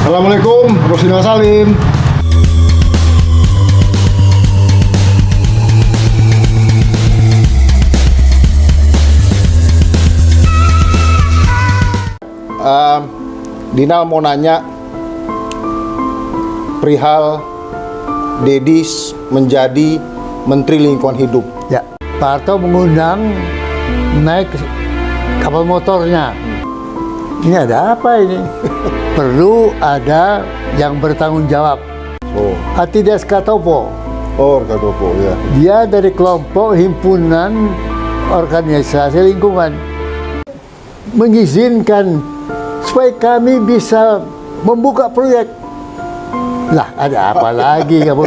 Assalamualaikum, Rosinal Salim. Dinal mau nanya perihal Dedis menjadi Menteri Lingkungan Hidup. Ya, Pak Harto mengundang naik kapal motornya. Ini ada apa ini? Perlu ada yang bertanggung jawab. Oh, Atidas Katopo. Katopo ya. Dia dari kelompok himpunan organisasi lingkungan. Mengizinkan supaya kami bisa membuka proyek. Lah, ada apa lagi kamu?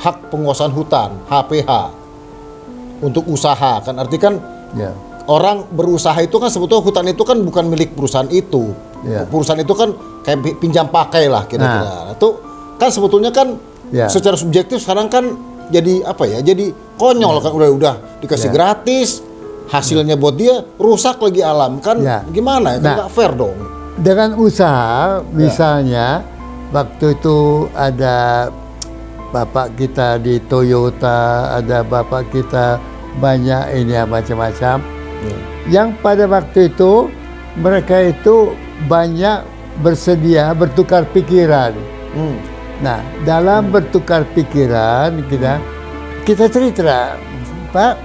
Hak penguasaan hutan, HPH, untuk usaha kan, arti kan Ya. orang berusaha itu kan sebetulnya hutan itu kan bukan milik perusahaan itu. Ya. Perusahaan itu kan kayak pinjam pakai lah kira-kira. Itu kan sebetulnya kan Ya. secara subjektif sekarang kan jadi apa ya? Jadi konyol kan, udah dikasih Ya. gratis, hasilnya buat dia rusak lagi alam kan, Ya. gimana? Itu nggak fair dong. Dengan usaha, misalnya waktu itu ada bapak kita di Toyota, ada bapak kita banyak ini ya, macam-macam. Yang pada waktu itu mereka itu banyak bersedia bertukar pikiran. Nah, dalam bertukar pikiran kita cerita, Pak,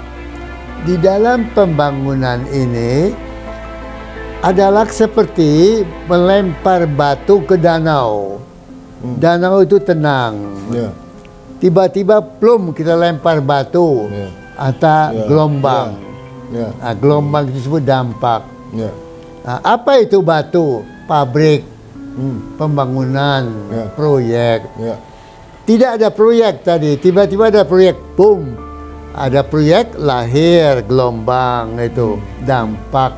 di dalam pembangunan ini adalah seperti melempar batu ke danau. Danau itu tenang. Ya. Tiba-tiba plum kita lempar batu atau gelombang. Ya. Nah, gelombang itu disebut dampak. Ya. Nah, apa itu batu? Pabrik, pembangunan, proyek. Ya. Tidak ada proyek tadi, tiba-tiba ada proyek, boom. Ada proyek, lahir gelombang itu, dampak.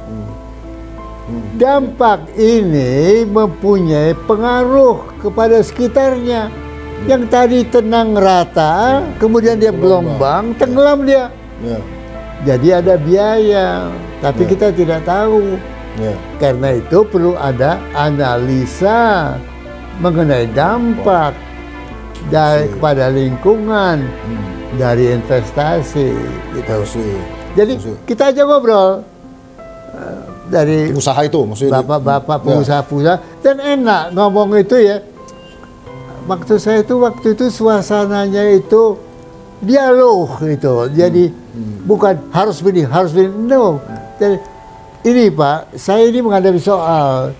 Dampak ini mempunyai pengaruh kepada sekitarnya. Yang tadi tenang rata, kemudian dia gelombang, tenggelam dia. Ya. Jadi ada biaya, tapi kita tidak tahu. Ya. Karena itu perlu ada analisa mengenai dampak dari kepada lingkungan, dari investasi gitu. Jadi kita aja ngobrol dari Usaha itu maksudnya. bapak-bapak pengusaha-pengusaha, dan enak ngomong itu ya. Waktu itu suasananya itu dialog itu. Jadi bukan harus begini, no. Jadi, ini Pak, saya ini menghadapi soal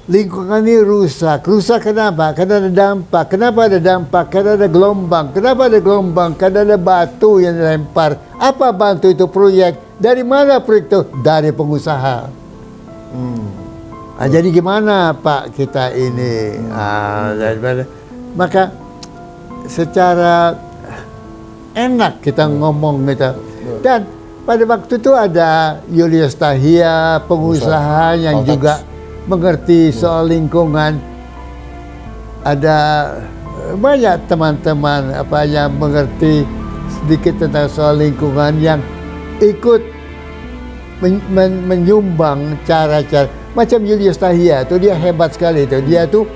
lingkungan ini rusak. Rusak kenapa? Karena ada dampak. Kenapa ada dampak? Karena ada gelombang. Kenapa ada gelombang? Karena ada batu yang dilempar. Apa batu itu? Proyek. Dari mana proyek itu? Dari pengusaha. Nah, jadi gimana Pak kita ini? Maka secara enak kita ngomong gitu. Dan pada waktu itu ada Julius Tahia, pengusaha yang juga mengerti soal lingkungan. Ada banyak teman-teman yang mengerti sedikit tentang soal lingkungan yang ikut menyumbang cara-cara. Macam Julius Tahia itu dia hebat sekali itu. Dia tuh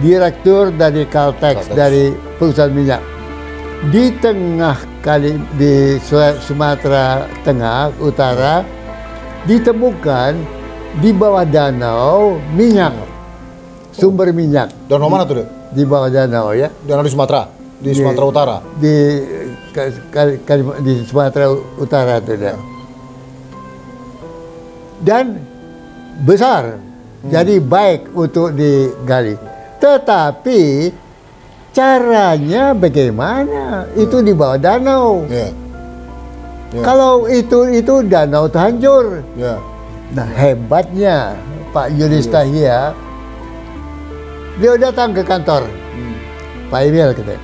direktur dari Caltex, dari perusahaan minyak. Di tengah kali di Sumatera Tengah Utara ditemukan di bawah danau minyak, sumber minyak. Danau mana tuh, Dek? Di bawah danau ya. Danau di Sumatera, di Sumatera Utara. Di Sumatera Utara itu dah. Dan besar, jadi baik untuk digali. Tetapi caranya bagaimana? Itu di bawah danau. Ya. Kalau itu danau itu hancur. Ya. Nah, hebatnya Pak Julius Tahia, dia datang ke kantor. Pak Emil katanya,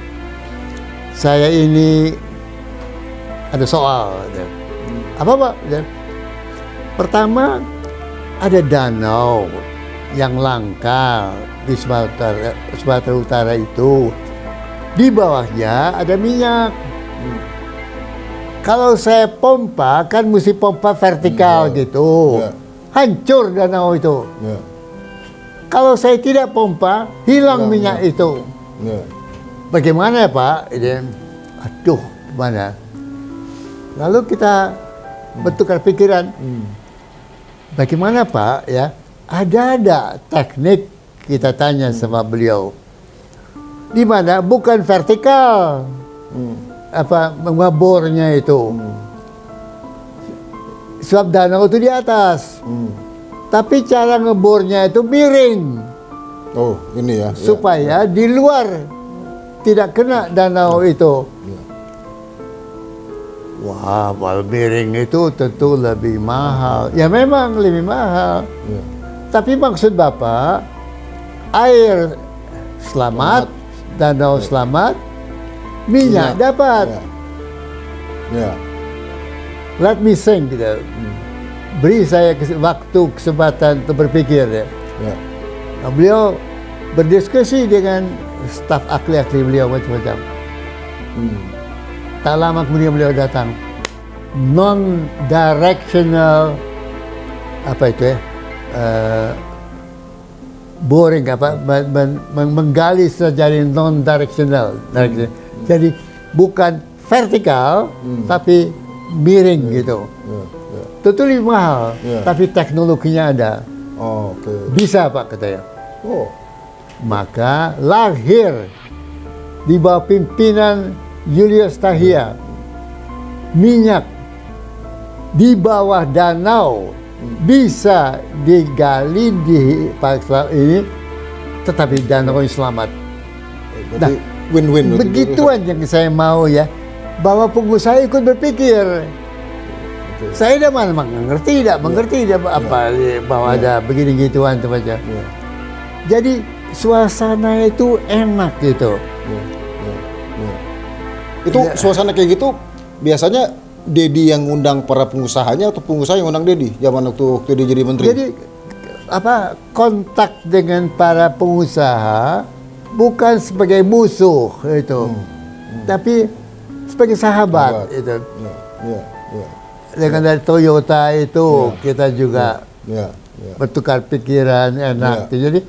saya ini ada soal. Apa Pak? Pertama, ada danau yang langka di Sumatera Utara itu. Di bawahnya ada minyak. kalau saya pompa kan mesti pompa vertikal gitu. Ya. Hancur danau itu. Ya. Kalau saya tidak pompa, hilang minyak itu. Ya. Bagaimana ya Pak? Ini, aduh, gimana? Lalu kita bertukar pikiran. Bagaimana Pak? Ya, ada teknik kita tanya sama beliau. Di mana bukan vertikal, mengabornya itu. Sebab danau itu di atas. Tapi cara ngebornya itu miring. Oh, ini ya. Supaya di luar tidak kena danau itu. Wah, bal miring itu tentu lebih mahal. Ya memang lebih mahal. Ya. Tapi maksud Bapak, air selamat, danau selamat, minyak dapat. Ya. Let me think gitu. Beri saya waktu, kesempatan untuk berpikir ya. Ya. Nah, beliau berdiskusi dengan staf ahli-ahli beliau macam-macam. Tak lama kemudian beliau datang. Non-directional, apa itu ya? Boring apa? Menggali secara non-directional. Jadi bukan vertikal, tapi miring gitu. Tentu lebih mahal, tapi teknologinya ada. Oh, oke. Bisa Pak katanya. Oh. Maka lahir di bawah pimpinan Julius Tahia minyak di bawah danau bisa digali di Pak ini, tetapi danau selamat. Berarti win-win. Begituan yang saya mau ya, bahwa pengusaha ikut berpikir. Saya dah mana mengerti, tidak mengerti apa bahwa ada begini gituan tu macam. Jadi suasana itu enak gitu. Itu suasana kayak gitu biasanya Dedi yang ngundang para pengusahanya atau pengusaha yang ngundang Dedi zaman waktu dia jadi menteri? Jadi kontak dengan para pengusaha bukan sebagai musuh itu, tapi sebagai sahabat itu. Ya. Dengan dari Toyota itu kita juga bertukar pikiran enak. Jadi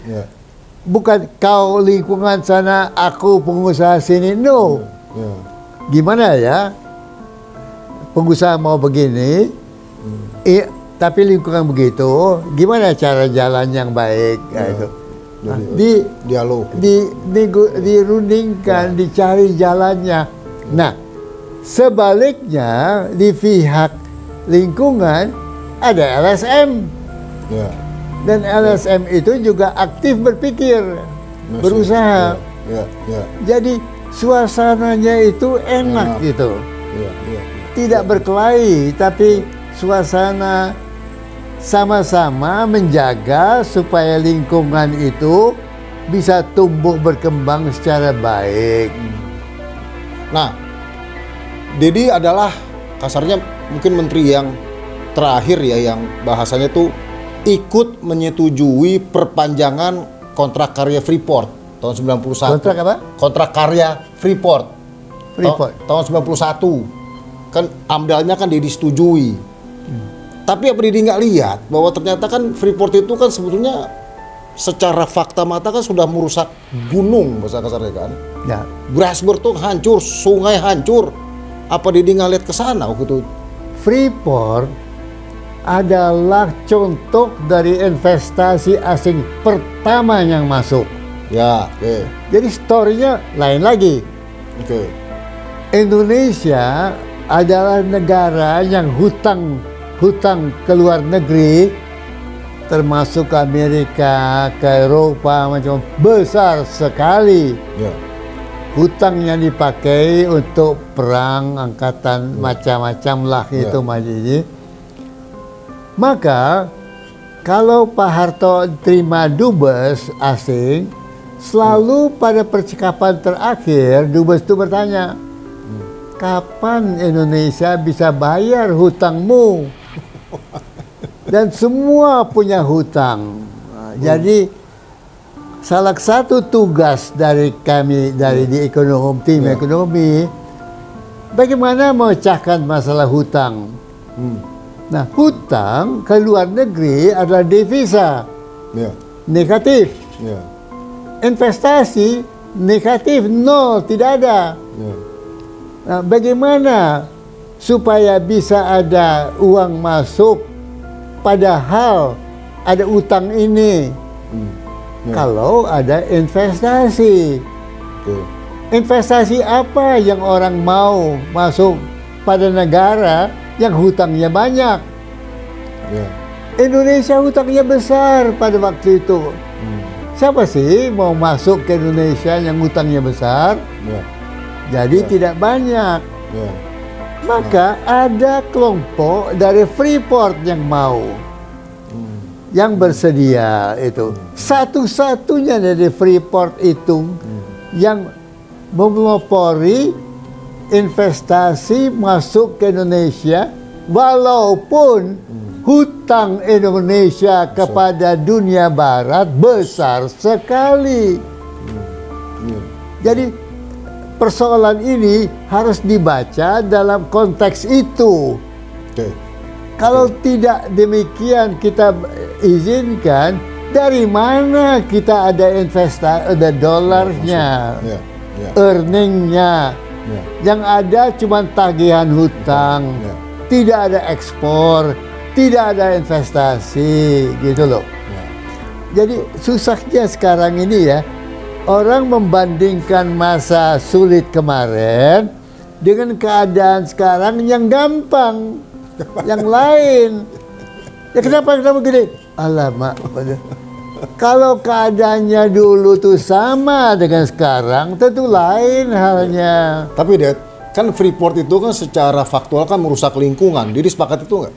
bukan kau lingkungan sana, aku pengusaha sini, no. Gimana ya? Pengusaha mau begini, tapi lingkungan begitu, gimana cara jalan yang baik? Itu. Dialog. Dirundingkan, dicari jalannya. Nah, sebaliknya di pihak lingkungan ada LSM. Dan LSM itu juga aktif berpikir, berusaha. Jadi suasananya itu enak gitu. Tidak berkelahi, tapi suasana sama-sama menjaga supaya lingkungan itu bisa tumbuh berkembang secara baik. Nah, Dedi adalah kasarnya mungkin menteri yang terakhir ya, yang bahasanya tuh ikut menyetujui perpanjangan kontrak karya Freeport tahun 91. Kontrak apa? Kontrak karya Freeport. Tahun 91. Kan amdalnya kan disetujui. Tapi apa Dedi nggak lihat bahwa ternyata kan Freeport itu kan sebetulnya secara fakta mata kan sudah merusak gunung bahasa kasarnya kan. Ya. Grasberg tuh hancur, sungai hancur. Apa Dedi nggak lihat ke sana waktu itu? Freeport adalah contoh dari investasi asing pertama yang masuk. Ya, oke. Jadi story-nya lain lagi. Oke. Indonesia adalah negara yang hutang ke luar negeri, termasuk ke Amerika, ke Eropa, macam besar sekali. Ya. Hutang yang dipakai untuk perang angkatan macam-macam lah itu ini. Maka kalau Pak Harto terima dubes asing, selalu pada percakapan terakhir dubes itu bertanya, kapan Indonesia bisa bayar hutangmu? Dan semua punya hutang. Jadi salah satu tugas dari kami di ekonomi, tim ekonomi, bagaimana memecahkan masalah hutang? Nah, hutang ke luar negeri adalah devisa Ya. negatif. Ya. Investasi negatif, nol, tidak ada. Ya. Nah, bagaimana supaya bisa ada uang masuk padahal ada utang ini? Ya. Kalau ada investasi. Oke. Investasi apa yang orang mau masuk pada negara yang hutangnya banyak? Ya. Indonesia hutangnya besar pada waktu itu. Siapa sih mau masuk ke Indonesia yang hutangnya besar? Ya. Jadi tidak banyak. Ya. Maka ada kelompok dari Freeport yang mau, yang bersedia itu. Satu-satunya dari Freeport itu yang memelopori investasi masuk ke Indonesia, walaupun hutang Indonesia kepada dunia barat besar sekali. Ya. Jadi persoalan ini harus dibaca dalam konteks itu. Oke. Kalau tidak demikian kita izinkan, dari mana kita ada investasi, ada dolarnya, Ya. Ya. earningnya. Ya. Yang ada cuma tagihan hutang, Ya. tidak ada ekspor, tidak ada investasi, gitu loh. Ya. Jadi susahnya sekarang ini ya, orang membandingkan masa sulit kemarin dengan keadaan sekarang yang gampang, yang lain. Ya kenapa gini? Alamak, kalau keadaannya dulu tuh sama dengan sekarang, tentu lain halnya. Tapi Dad, kan Freeport itu kan secara faktual kan merusak lingkungan. Jadi sepakat itu nggak?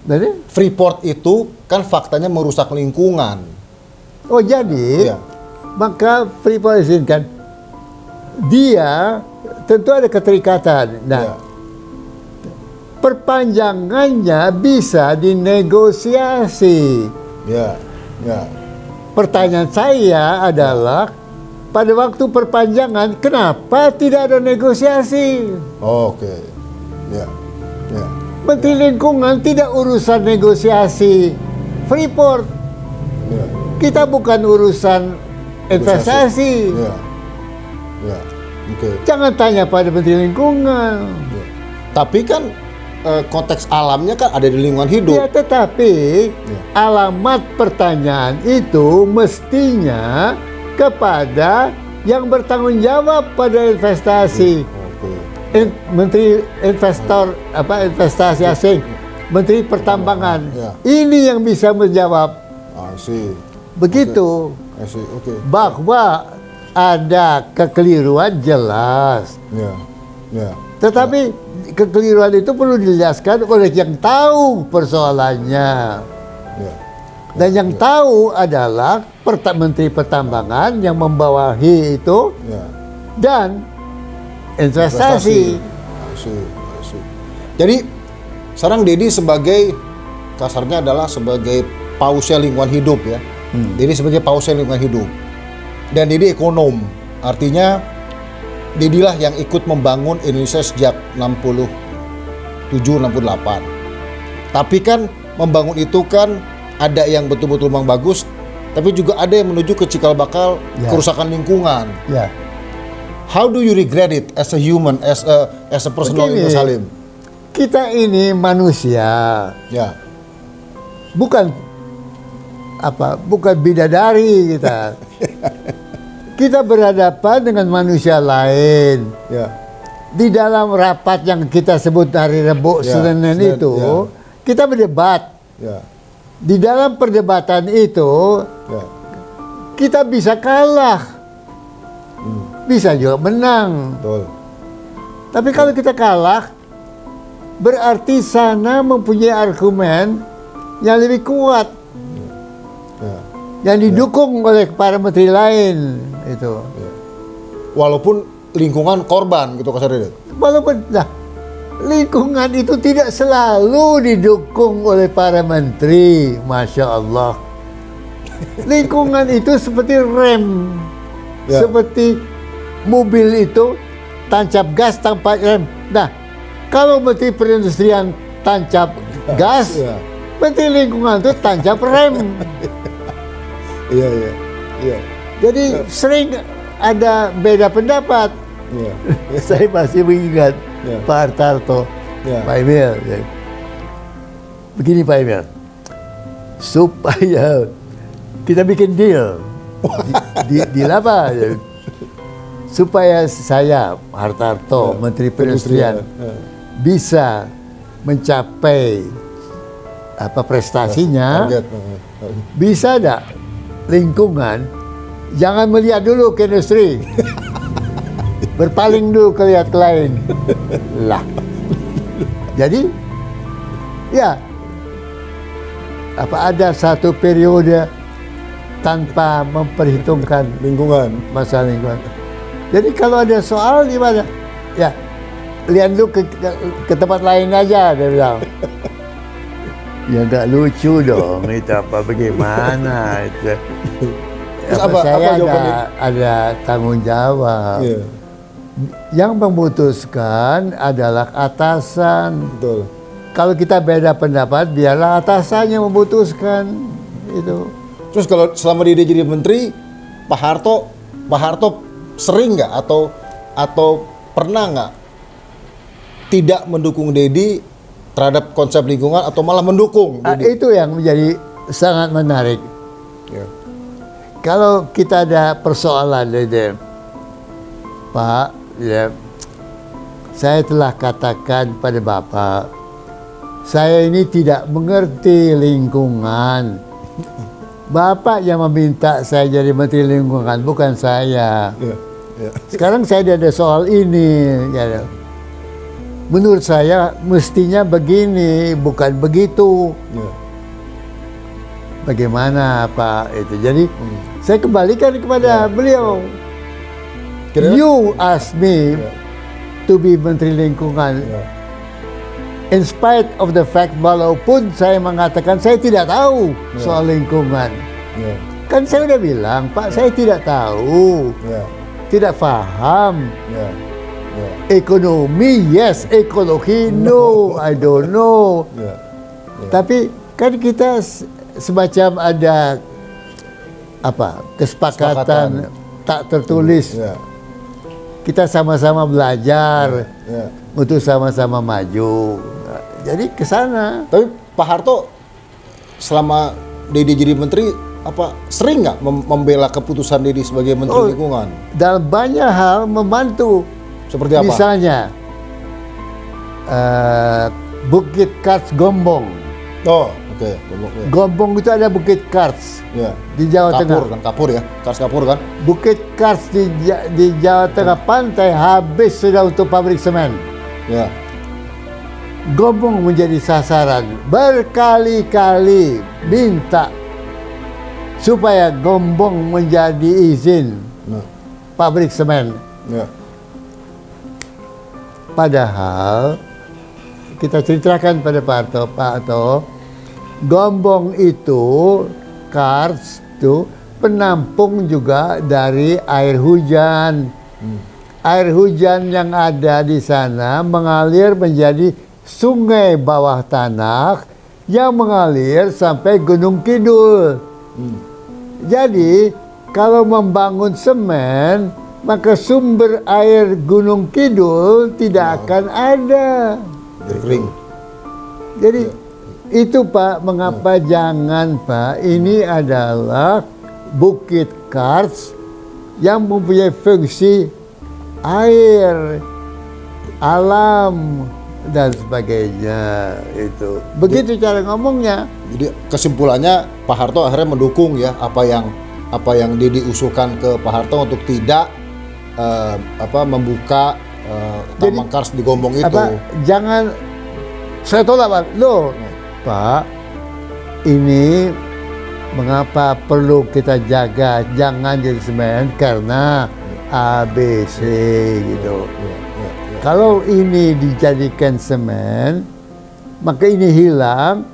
Jadi, Freeport itu kan faktanya merusak lingkungan. oh jadi, Iya. maka Freeport izinkan. Dia tentu ada keterikatan. Nah, Ya. perpanjangannya bisa dinegosiasi. Ya. Ya. Pertanyaan saya adalah, pada waktu perpanjangan, kenapa tidak ada negosiasi? Oke. Ya. Ya. Menteri Lingkungan tidak urusan negosiasi Freeport. Ya. Kita bukan urusan investasi. Ya. Ya. Oke. Jangan tanya pada Menteri Lingkungan. Ya. Tapi kan konteks alamnya kan ada di lingkungan hidup. Ya, tetapi Ya. alamat pertanyaan itu mestinya kepada yang bertanggung jawab pada investasi. Oke. Menteri investasi asing, Menteri Pertambangan. Ya. Ini yang bisa menjawab. I see. Begitu. I see. Oke. Bahwa ada kekeliruan jelas. Ya. Ya. Tetapi kekeliruan itu perlu dijelaskan oleh yang tahu persoalannya. Ya. Dan yang tahu adalah Menteri Pertambangan yang membawahi itu Ya. dan investasi. I see. I see. Jadi sekarang Dedi sebagai kasarnya adalah sebagai pausnya lingkungan hidup ya. Dedi sebagai pausnya lingkungan hidup. Dan Dedi ekonom. Artinya Dedilah yang ikut membangun Indonesia sejak 67-68. Tapi kan membangun itu kan ada yang betul-betul memang bagus, tapi juga ada yang menuju ke cikal bakal Ya. kerusakan lingkungan. Ya. How do you regret it as a human, as a personal Begini, Salim? kita ini manusia, Ya, bukan bidadari kita. Kita berhadapan dengan manusia lain. ya, Di dalam rapat yang kita sebut hari Rebo Ya, Senin Senin, itu, ya. kita berdebat. ya, Di dalam perdebatan itu, ya, kita bisa kalah, bisa juga menang. betul. Tapi kalau kita kalah, berarti sana mempunyai argumen yang lebih kuat, Ya, yang didukung oleh para menteri lain itu. ya. Walaupun lingkungan korban gitu kasarnya. Walaupun lingkungan itu tidak selalu didukung oleh para menteri, Masya Allah. Lingkungan itu seperti rem, Ya. seperti mobil itu tancap gas tanpa rem, Nah, kalau Menteri Perindustrian tancap gas, Iya. Menteri Lingkungan itu tancap rem. Iya, iya. Iya. Jadi sering ada beda pendapat. Iya. Saya masih mengingat Ya. Pak Hartarto, Ya. Pak Emil. Ya. Begini Pak Emil, supaya kita bikin deal, deal apa? Ya. Supaya saya, Hartarto, Menteri Perindustrian, bisa mencapai apa prestasinya, Target. bisa enggak lingkungan jangan melihat dulu ke industri, berpaling dulu ke lihat ke lain lah. Jadi ya apa ada satu periode tanpa memperhitungkan Lingkungan. masalah lingkungan. Jadi kalau ada soal gimana? Ya, lihat dulu ke tempat lain aja, dia bilang. Ya nggak lucu dong, itu apa bagaimana itu. Terus apa Saya jawabannya? ada tanggung jawab. Iya, Yang memutuskan adalah atasan. betul. Kalau kita beda pendapat, biarlah atasannya memutuskan itu. Terus kalau selama dia jadi menteri, Pak Harto sering nggak atau pernah nggak tidak mendukung Dedi terhadap konsep lingkungan atau malah mendukung Dedi? Itu yang menjadi sangat menarik. Ya. Kalau kita ada persoalan, Dede, Pak, ya, saya telah katakan pada Bapak, saya ini tidak mengerti lingkungan. Bapak yang meminta saya jadi Menteri Lingkungan, bukan saya. Ya. Ya. Sekarang saya ada soal ini. Ya. Menurut saya mestinya begini, bukan begitu. Ya. Bagaimana Pak itu? Jadi saya kembalikan kepada beliau. Kira-kira- You ask me to be Menteri Lingkungan. Ya. In spite of the fact, walaupun saya mengatakan saya tidak tahu soal lingkungan. Ya. Kan saya udah bilang, Pak, saya tidak tahu, Ya. tidak paham. Ya. Ya. Ekonomi, yes. Ekologi, no. I don't know. Ya. Tapi kan kita semacam ada apa kesepakatan tak tertulis. Ya. Kita sama-sama belajar Ya. untuk sama-sama maju. Nah, jadi ke sana. Tapi Pak Harto selama Dedi jadi menteri apa sering nggak membela keputusan Dedi sebagai menteri Oh. lingkungan? Dalam banyak hal membantu. Seperti apa? Misalnya Bukit Kars Gombong. Oh, oke. Ya. Gombong itu ada Bukit Kars Ya. di Jawa Kapur Tengah. kan, kapur ya, Kars Kapur kan? Bukit Kars di Jawa Tengah pantai habis sudah untuk pabrik semen. Ya. Gombong menjadi sasaran, berkali-kali minta supaya Gombong menjadi izin Nah. pabrik semen. Ya. Padahal kita ceritakan pada Pak Harto, Gombong itu, Kars itu penampung juga dari air hujan. Air hujan yang ada di sana mengalir menjadi sungai bawah tanah yang mengalir sampai Gunung Kidul. Jadi kalau membangun semen, maka sumber air Gunung Kidul tidak akan ada. Jadi kering. Jadi itu Pak, mengapa jangan Pak, ini adalah Bukit Kars yang mempunyai fungsi air, alam, dan sebagainya. Itu begitu cara ngomongnya. Jadi kesimpulannya Pak Harto akhirnya mendukung ya apa yang Dedi usulkan ke Pak Harto untuk tidak membuka tambang Kars di Gombong itu. Jangan saya tolak Pak. Loh, Pak, ini mengapa perlu kita jaga jangan jadi semen karena ABC gitu. Kalau ini dijadikan semen, maka ini hilang.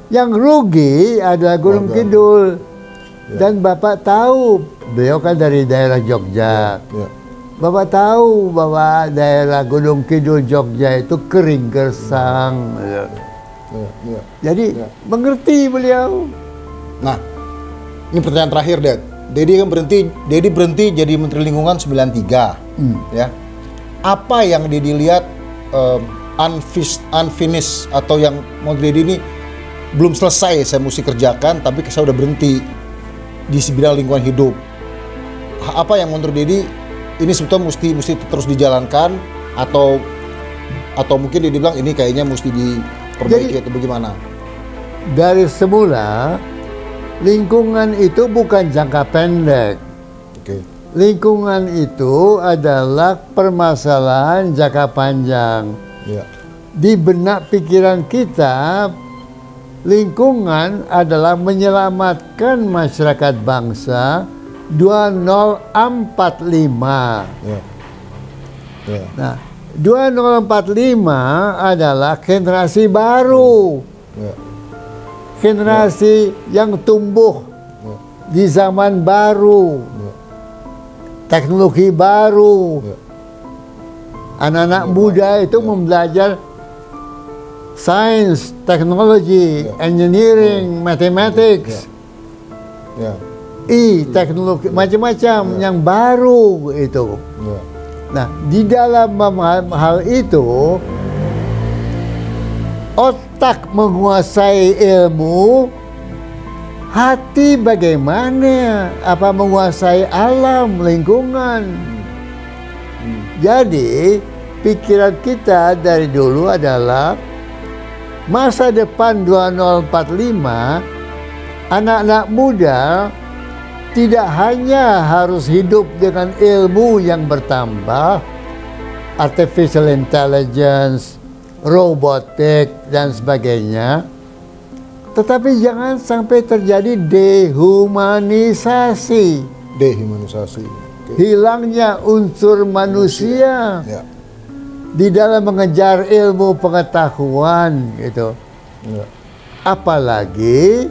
Yang rugi adalah Gunung Kidul. Dan Bapak tahu, beliau kan dari daerah Jogja. Ya. Bapak tahu bahwa daerah Gunung Kidul Jogja itu kering gersang. Ya. Jadi Ya. mengerti beliau. Nah, ini pertanyaan terakhir, Dad. Dedi berhenti jadi Menteri Lingkungan 93, ya. Apa yang Dedi lihat unfinished atau yang mau Dedi ini belum selesai saya mesti kerjakan, tapi saya udah berhenti di bidang lingkungan hidup. Apa yang menurut Dedi ini sebetulnya mesti terus dijalankan atau mungkin Dedi bilang ini kayaknya mesti diperbaiki atau bagaimana? Dari semula lingkungan itu bukan jangka pendek. Oke. Lingkungan itu adalah permasalahan jangka panjang. Ya. Di benak pikiran kita, lingkungan adalah menyelamatkan masyarakat bangsa 2045. Ya. Ya. Nah, 2045 adalah generasi baru. Ya. Generasi yang tumbuh Ya. di zaman baru, Ya. teknologi baru. Ya. Anak-anak muda itu membelajar sains, teknologi, Ya. engineering, mathematics, Ya. teknologi macam-macam yang baru itu. Ya. Nah, di dalam hal itu otak menguasai ilmu, hati bagaimana? Apa menguasai alam, lingkungan? Jadi, pikiran kita dari dulu adalah masa depan 2045, anak-anak muda tidak hanya harus hidup dengan ilmu yang bertambah, artificial intelligence, robotik, dan sebagainya. Tetapi jangan sampai terjadi dehumanisasi. Dehumanisasi. Oke. Hilangnya unsur manusia Ya. di dalam mengejar ilmu pengetahuan gitu. Ya. Apalagi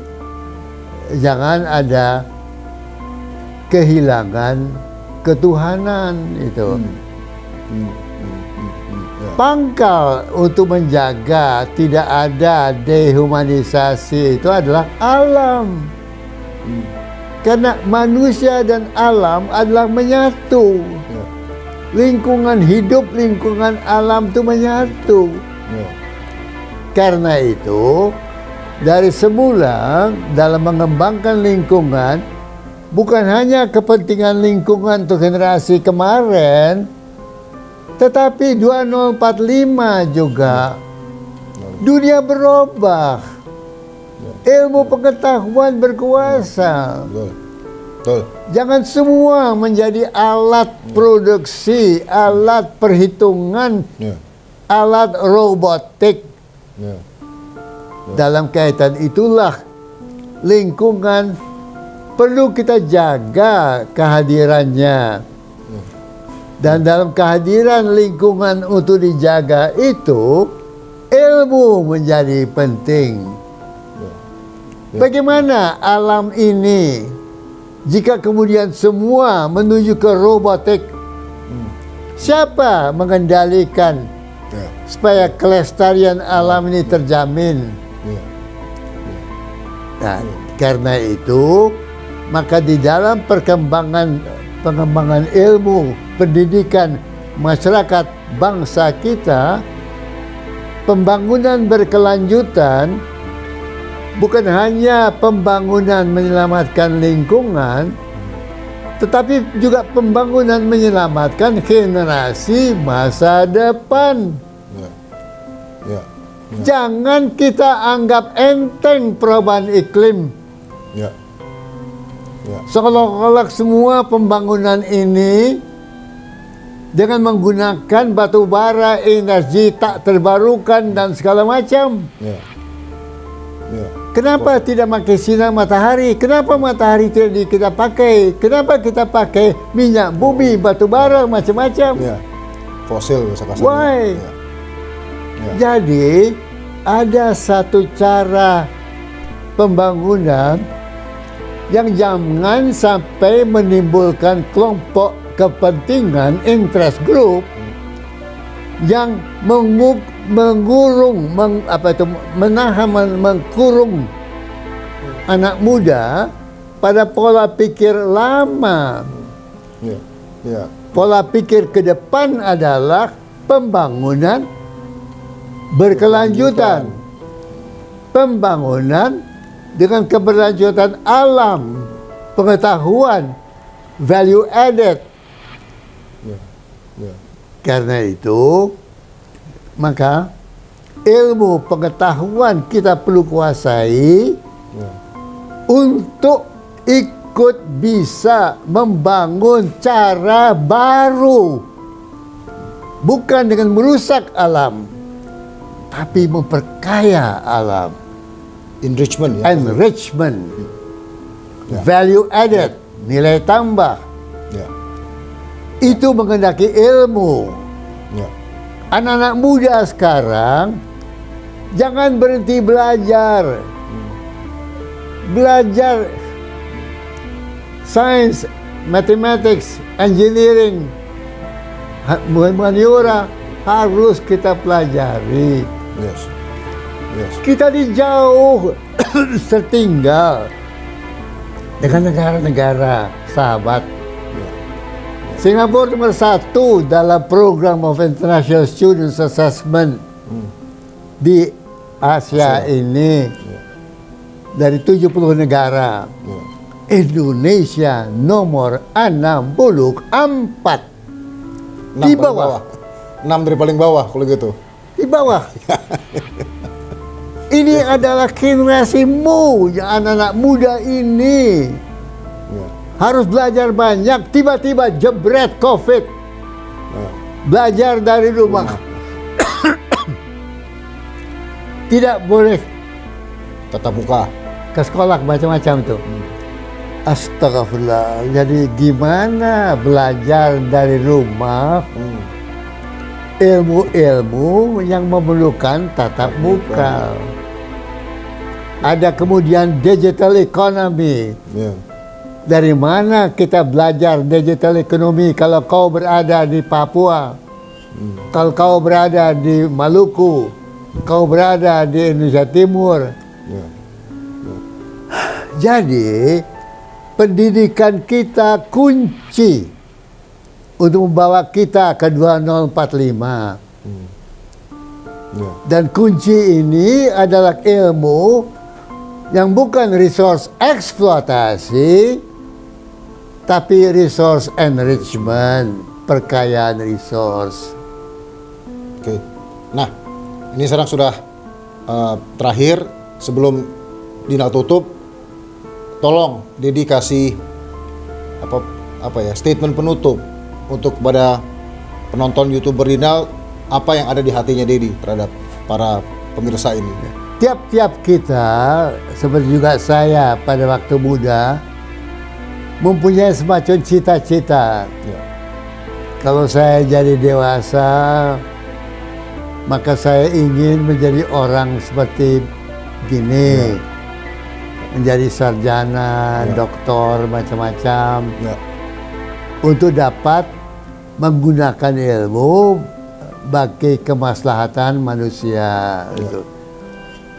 jangan ada kehilangan ketuhanan itu. Ya. Pangkal untuk menjaga tidak ada dehumanisasi itu adalah alam. Karena manusia dan alam adalah menyatu. Ya. Lingkungan hidup, lingkungan alam itu menyatu. Ya. Karena itu, dari semula dalam mengembangkan lingkungan, bukan hanya kepentingan lingkungan untuk generasi kemarin, tetapi 2045 juga dunia berubah. Ilmu pengetahuan berkuasa. Betul. Betul. Jangan semua menjadi alat produksi, alat perhitungan, Ya. alat robotik. Ya. Dalam kaitan itulah lingkungan perlu kita jaga kehadirannya. Dan dalam kehadiran lingkungan untuk dijaga itu, ilmu menjadi penting. Bagaimana alam ini jika kemudian semua menuju ke robotik? Siapa mengendalikan Ya. supaya kelestarian alam ini terjamin? Ya. Nah, karena itu, maka di dalam pengembangan ilmu, pendidikan masyarakat bangsa kita, pembangunan berkelanjutan bukan hanya pembangunan menyelamatkan lingkungan, tetapi juga pembangunan menyelamatkan generasi masa depan. Ya. Ya. Jangan kita anggap enteng perubahan iklim. Ya. Ya. Seolah-olah semua pembangunan ini dengan menggunakan batu bara, energi tak terbarukan dan segala macam. Ya. Ya. Kenapa tidak pakai sinar matahari? Kenapa matahari tidak kita pakai? Kenapa kita pakai minyak bumi, batu bara, macam-macam? Ya. Fosil bahasa kasarnya. Why? Ya. Ya. Jadi ada satu cara pembangunan yang jangan sampai menimbulkan kelompok kepentingan interest group yang mengkurung anak muda pada pola pikir lama. Ya. Ya. Pola pikir ke depan adalah pembangunan berkelanjutan. Pembangunan dengan keberlanjutan alam, pengetahuan, value added. Ya. Ya. Karena itu, maka ilmu pengetahuan kita perlu kuasai untuk ikut bisa membangun cara baru. Bukan dengan merusak alam, tapi memperkaya alam. Enrichment ya. Enrichment. Value added, nilai tambah. Ya. Itu mengendaki ilmu. Ya. Anak-anak muda sekarang jangan berhenti belajar. Belajar sains, mathematics, engineering, humaniora harus kita pelajari. Yes. Yes. Kita dijauh tertinggal dengan negara-negara sahabat. Singapura nomor 1 dalam program of International Students Assessment di Asia ini dari 70 negara. Indonesia nomor 64 di bawah. 6 dari paling bawah kalau gitu. Di bawah. Ini adalah generasimu, yang anak-anak muda ini. Harus belajar banyak, tiba-tiba jebret COVID. Belajar dari rumah. Tidak boleh Tatap muka. ke sekolah macam-macam tuh. Astagfirullah. Jadi gimana belajar dari rumah ilmu-ilmu yang memerlukan tatap muka. Ada kemudian digital economy. Ya. Dari mana kita belajar digital economy kalau kau berada di Papua, kalau kau berada di Maluku, kau berada di Indonesia Timur. Ya. Jadi pendidikan kita kunci untuk membawa kita ke 2045. Ya. Dan kunci ini adalah ilmu yang bukan resource eksploitasi, tapi resource enrichment, perkayaan resource. Oke. Nah, ini sekarang sudah terakhir sebelum Dinal tutup. Tolong Dedi kasih apa ya statement penutup untuk kepada penonton YouTuber Dinal, apa yang ada di hatinya Dedi terhadap para pemirsa ini. Tiap-tiap kita, seperti juga saya pada waktu muda, mempunyai semacam cita-cita. Ya. Kalau saya jadi dewasa, maka saya ingin menjadi orang seperti gini. Menjadi sarjana, doktor, macam-macam. Ya. Untuk dapat menggunakan ilmu bagi kemaslahatan manusia. Gitu.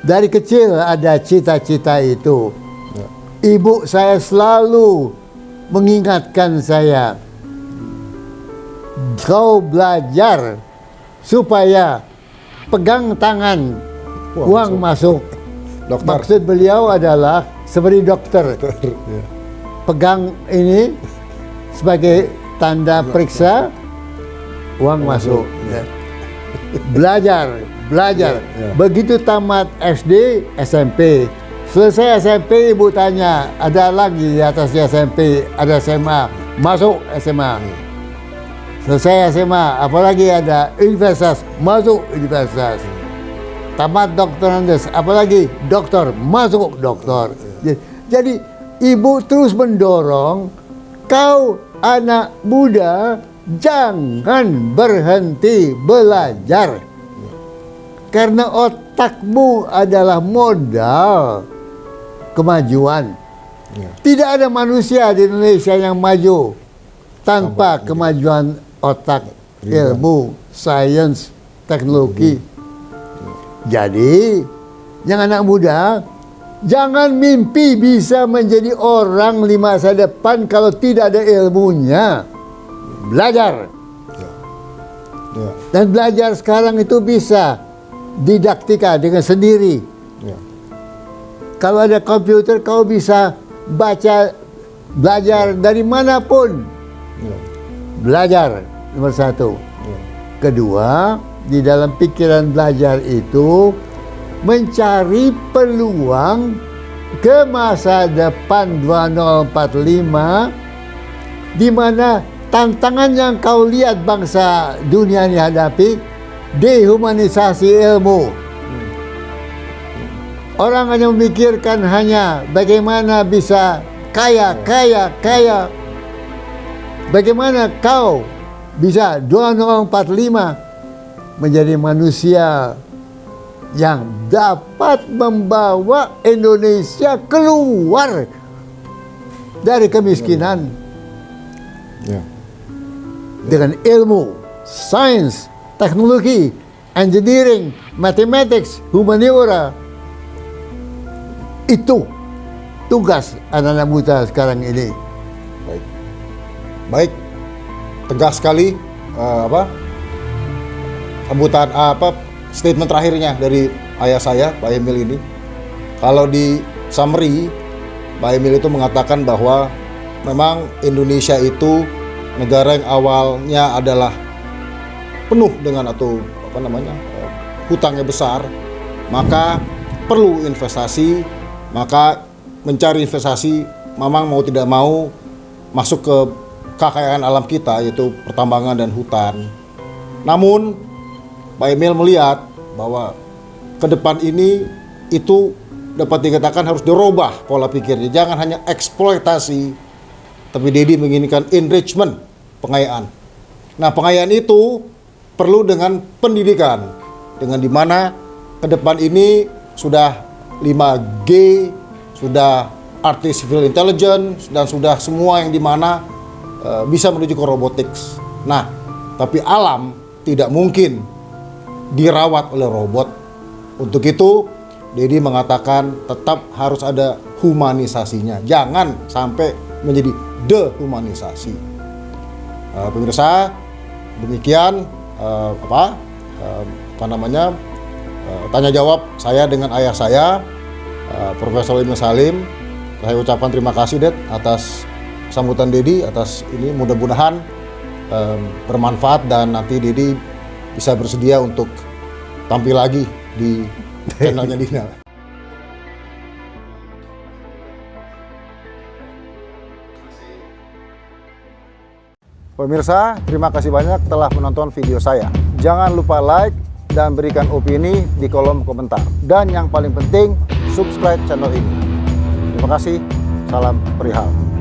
Dari kecil ada cita-cita itu. Ya. Ibu saya selalu mengingatkan saya, kau belajar supaya pegang tangan, uang masuk. Dokter. Maksud beliau adalah seperti dokter. Ya. Pegang ini sebagai tanda periksa, uang masuk. Ya. Belajar. Ya. Begitu tamat SD, SMP. Selesai SMP, ibu tanya, ada lagi di atas SMP, ada SMA. Masuk SMA. Selesai SMA, apalagi ada universitas, masuk universitas. Tamat doktorandes, apalagi doktor, masuk doktor. Jadi ibu terus mendorong, kau anak muda jangan berhenti belajar. Karena otakmu adalah modal kemajuan. Ya. Tidak ada manusia di Indonesia yang maju tanpa kemajuan otak, ilmu, sains, teknologi. Jadi, yang anak muda, jangan mimpi bisa menjadi orang di masa depan kalau tidak ada ilmunya. Belajar. Ya. Dan belajar sekarang itu bisa didaktika dengan sendiri. Ya. Kalau ada komputer, kau bisa belajar dari manapun. Ya. Belajar, nomor satu. Ya. Kedua, di dalam pikiran belajar itu mencari peluang ke masa depan 2045, di mana tantangan yang kau lihat bangsa dunia ini hadapi, dehumanisasi ilmu. Orang hanya memikirkan hanya bagaimana bisa kaya. Bagaimana kau bisa 2045 menjadi manusia yang dapat membawa Indonesia keluar dari kemiskinan. Ya. Dengan ilmu, sains, teknologi, engineering, mathematics, humaniora. Itu tugas anak-anak muda sekarang ini. Baik, tegas sekali sambutan statement terakhirnya dari ayah saya, Pak Emil ini. Kalau di summary, Pak Emil itu mengatakan bahwa memang Indonesia itu negara yang awalnya adalah penuh dengan hutangnya besar, maka perlu investasi, maka mencari investasi memang mau tidak mau masuk ke kekayaan alam kita, yaitu pertambangan dan hutan. Namun Pak Emil melihat bahwa ke depan ini itu dapat dikatakan harus dirubah pola pikirnya, jangan hanya eksploitasi, tapi Dedi menginginkan enrichment, pengayaan. Nah, pengayaan itu perlu dengan pendidikan, dengan dimana ke depan ini sudah 5G, sudah artificial intelligence, dan sudah semua yang dimana bisa menuju ke robotics. Nah, tapi alam tidak mungkin dirawat oleh robot. Untuk itu, Dedi mengatakan tetap harus ada humanisasinya, jangan sampai menjadi dehumanisasi. Pemirsa, demikian tanya jawab saya dengan ayah saya, Profesor Emil Salim. Saya ucapkan terima kasih, Det, atas sambutan Dedi, atas ini. Mudah-mudahan bermanfaat dan nanti Dedi bisa bersedia untuk tampil lagi di channelnya Dina. Pemirsa, terima kasih banyak telah menonton video saya. Jangan lupa like dan berikan opini di kolom komentar. Dan yang paling penting, subscribe channel ini. Terima kasih. Salam perihal.